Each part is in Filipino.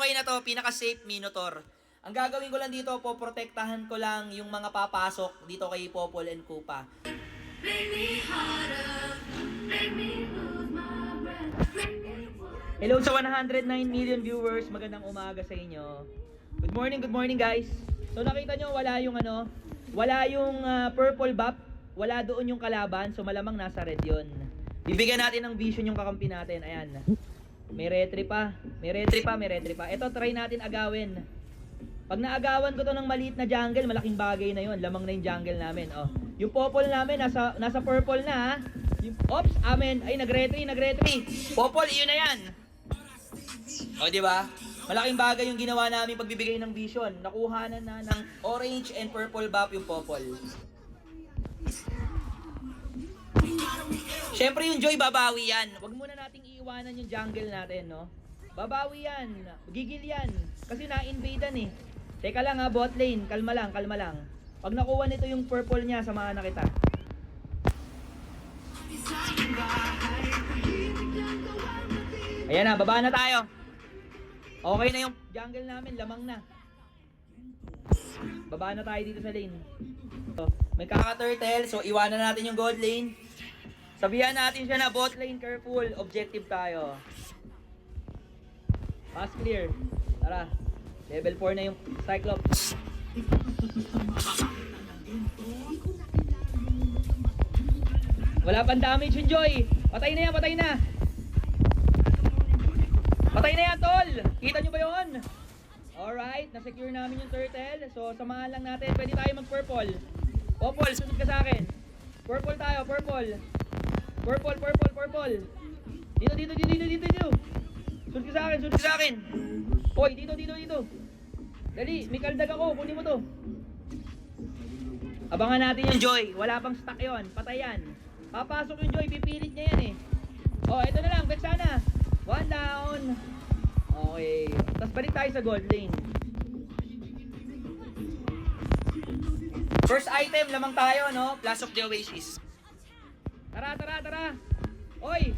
okay na to, pinaka-safe Minotaur. Ang gagawin ko lang dito, poprotektahan ko lang yung mga papasok dito kay Popol and Kupa. Make me harder, make me lose my breath, make me want. Hello sa 109 million viewers, magandang umaga sa inyo. Good morning guys. So nakita nyo, wala yung purple buff, wala doon yung kalaban, so malamang nasa red yun. Bibigyan natin ng vision yung kakampi natin, ayan. May retry pa. Ito, try natin agawin. Pag naagawan ko to ng maliit na jungle, malaking bagay na yun. Lamang na yung jungle namin. Oh. Yung popol namin, nasa purple na ha. Ops, amen. Ay, nag-retry. Popol, iyon na yan. O, di ba? Malaking bagay yung ginawa namin pagbibigay ng vision. Nakuhanan na ng orange and purple buff yung popol. Siyempre yung Joy, babawi yan. Huwag muna nating iiwanan yung jungle natin, no? Babawi yan. Gigil yan. Kasi na-invadean eh. Teka lang ha, bot lane. Kalma lang. Pag nakuha nito yung purple niya, samahan na kita. Ayan na, baba na tayo. Okay na yung jungle namin, lamang na. Baba na tayo dito sa lane. So, may kaka-turtle, so iwanan natin yung gold lane. Sabihan natin siya na bot lane, careful, objective tayo. Pass clear. Tara. Level 4 na yung Cyclops. Wala pang damage yung Joy. Patay na yan. Patay na yan, tol. Kita nyo ba yun? Alright, na-secure namin yung turtle. So, samahan lang natin. Pwede tayo mag-purple. Popol, sunod ka sa akin. Purple tayo, purple. Purple. Dito. Sunod ka sa akin. Hoy, dito. Dali, may kaldag ako. Kunin mo to. Abangan natin yung Joy. Wala pang stock yon. Patay yan. Papasok yung Joy. Pipilit niya yan eh. Oh, ito na lang. Vexana. One down. Okay. Tapos balik tayo sa gold lane. First item, lamang tayo, no? Blast of the Oasis. Tara. Oy,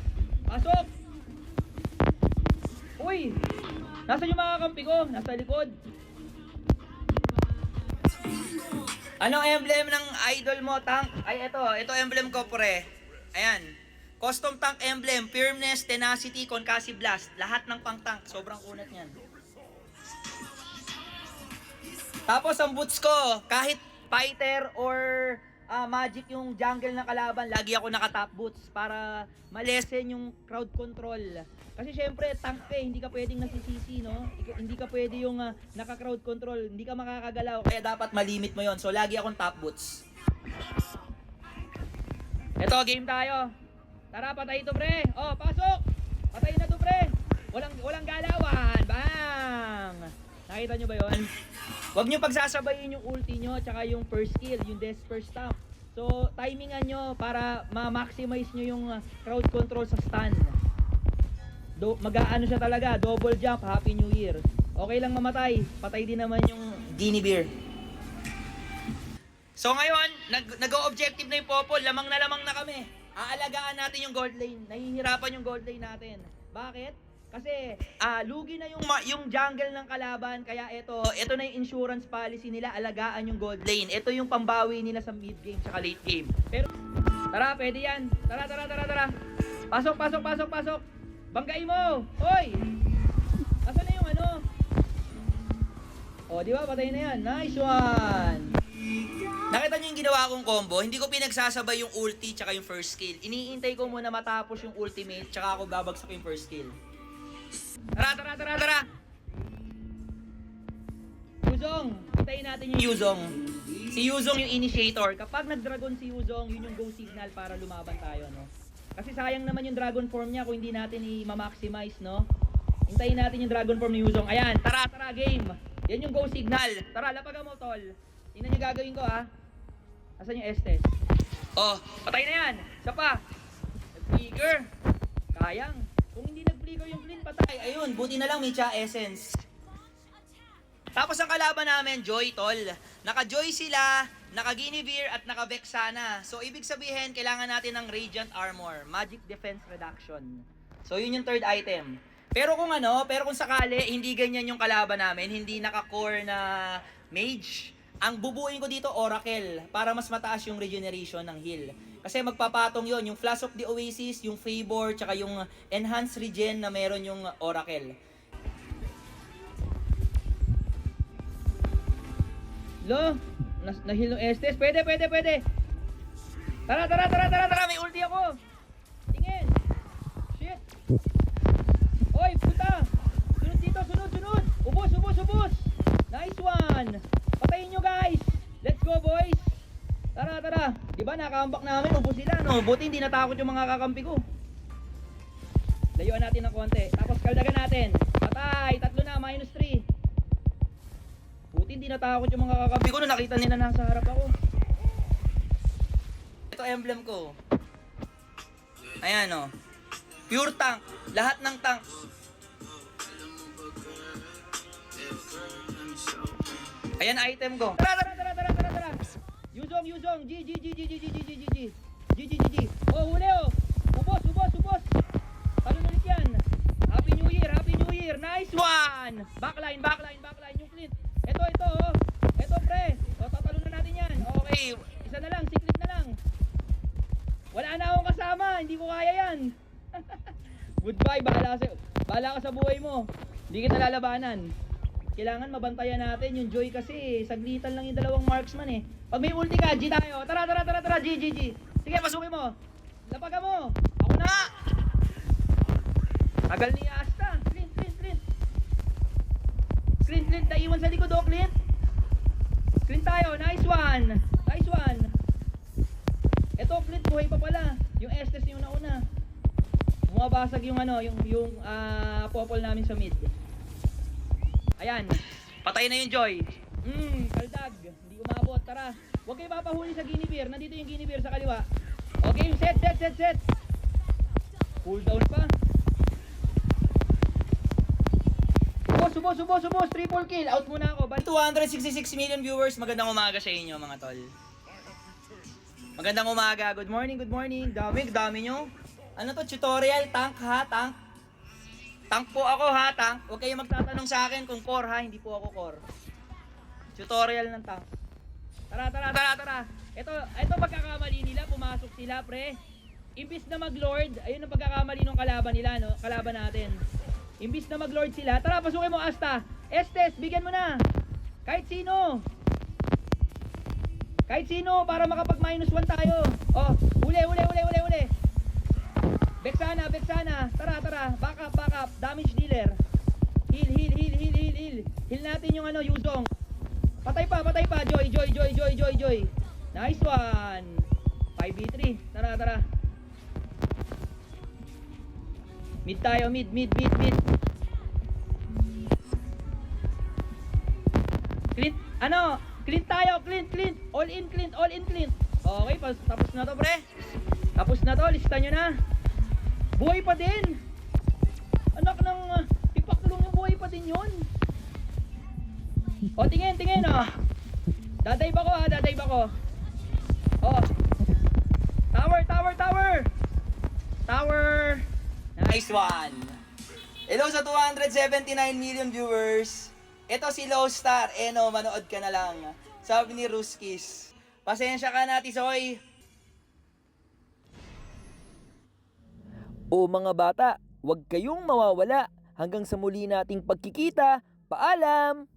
pasok. Uy, nasaan yung mga kampi ko? Nasa likod. Anong emblem ng idol mo, tank? Ay, ito emblem ko, pre. Ayan. Custom tank emblem, firmness, tenacity, concussive blast. Lahat ng pang tank, sobrang kunat niyan. Tapos ang boots ko, kahit fighter or magic yung jungle ng kalaban, lagi ako naka-top boots para malesen yung crowd control. Kasi syempre, tank ka hindi ka pwedeng nasisisi, no? Hindi ka pwede yung naka-crowd control, hindi ka makakagalaw, kaya dapat malimit mo yon. So, lagi akong top boots. Ito, game tayo. Tara, patay ito, pre. Oh, pasok! Patay na to, pre. Walang galawan. Bang! Nakita nyo ba yon? Huwag nyo pagsasabayin yung ulti nyo tsaka yung first skill, yung death first stamp. So, timingan nyo para ma-maximize nyo yung crowd control sa stun. Mag-aano siya talaga, double jump, Happy New Year. Okay lang mamatay, patay din naman yung Guinea So ngayon, nag-o-objective na yung Popol, lamang na kami. Aalagaan natin yung gold lane, nahihirapan yung gold lane natin. Bakit? Kasi lugi na yung jungle ng kalaban, kaya ito na yung insurance policy nila, alagaan yung gold lane. Ito yung pambawi nila sa mid game tsaka late game. Pero tara, pwede yan. Tara. Pasok. Banggain mo. Hoy! Asan na yung ano? Oh, di ba? Patay na yan. Nice one. Nakita niyo yung ginawa kong combo? Hindi ko pinagsasabay yung ulti tsaka yung first skill. Iniintay ko muna matapos yung ultimate tsaka ako babagsak yung first skill. Tara! Yuzong! Hintayin natin yung Yuzong. Si Yuzong yung initiator. Kapag nag-dragon si Yuzong, yun yung go signal para lumaban tayo, no? Kasi sayang naman yung dragon form niya kung hindi natin i-maximize, no? Hintayin natin yung dragon form ni Yuzong. Ayan, tara, game! Yan yung go signal. Tara, lapagan mo, tol. Tingnan yung gagawin ko, ha? Asan yung Estes? Oh, patay na yan! Isa pa! Nag-flicker! Kayang! Kung hindi nag-flicker yung flint, patay. Ayun, buti na lang may Cha Essence. Tapos ang kalaban namin, Joy, tol. Naka-Joy sila, naka-Guinevere at naka-Vexana. So, ibig sabihin, kailangan natin ng Radiant Armor, Magic Defense Reduction. So, yun yung third item. Pero kung sakali, hindi ganyan yung kalaban namin, hindi naka-core na mage, ang bubuin ko dito Oracle para mas mataas yung regeneration ng heal. Kasi magpapatong yon yung Flash of the Oasis, yung Favor, tsaka yung Enhanced Regen na meron yung Oracle. Lo, nahil ng Estes. Pwede. Tara, may ulti ako. Tingin. Shit. Oy, puta. Sunod dito, sunod. Ubos. Nice one. Patayin nyo guys. Let's go boys. Tara. Diba nakambak namin, ubos sila no. Buti hindi natakot yung mga kakampi ko. Layuan natin ng konti. Tapos kaldagan natin. Patay, 3 na, -3. Buti hindi natakot yung mga kakampi ko na nakita nila nasa harap ako. Ito emblem ko. Ayan o. Pure tank. Lahat ng tank. Ayan item ko. Tara. Yuzong. G. Oh, huli oh. Ubos. Talon ulit yan. Happy New Year. Nice one. Backline. Yung Clint. Ito oh. Ito pre. O, tatalon na natin yan. Okay. Isa na lang. Siklit na lang. Wala na akong kasama. Hindi ko kaya yan. Goodbye. Bahala ka sa buhay mo. Hindi kita lalabanan. Kailangan mabantayan natin yung Joy kasi saglitan lang yung dalawang marksman eh. Pag may ulti ka, G tayo. Tara. G. Sige, pasukin mo. Lapagan mo. Ako na. Tagal ni Asta. Clint. Clint, naiwan sa likod oh, Clint. Clint tayo. Nice one. Ito, Clint, buhay pa pala. Yung Estes yung nauna. Bumabasag yung popol namin sa mid. Ayan. Patay na yung Joy. Kaldag. Hindi umabot. Tara. Huwag kayo papahuli sa Guinevere. Nandito yung Guinevere sa kaliwa. Okay, set. Cool down pa. Subos. Triple kill. Out muna ako. 266 million viewers. Magandang umaga sa inyo mga tol. Magandang umaga. Good morning. Dami nyo. Ano to? Tutorial? Tank ha? Tank po ako ha, tank. Huwag kayong magtatanong sa akin kung core ha, hindi po ako core. Tutorial ng tank. Tara. Ito pagkakamali nila, pumasok sila pre. Imbis na mag-lord, ayun ang pagkakamali ng kalaban nila, no? Kalaban natin. Imbis na mag-lord sila, tara pasukin mo Asta. Estes, bigyan mo na. Kahit sino para makapag -1 tayo. Oh, huli. Beksana. Tara. Back up. Damage dealer. Heal. Heal natin yung Yuzong. Patay pa. Joy. Nice one. 5v3. Tara. Mid tayo, mid. Clint tayo. All in Clint. Okay, tapos na to pre. Lista nyo na. Buhay pa din. Anak ng ipakulong yung buhay pa din yun. O, tingin oh. Dadive ako. Oh. Tower. Nice one. Hello sa 279 million viewers. Ito si Low Star. Manood ka na lang. Sabi ni Ruskis. Pasensya ka na, Tisoy. O mga bata, huwag kayong mawawala hanggang sa muli nating pagkikita. Paalam!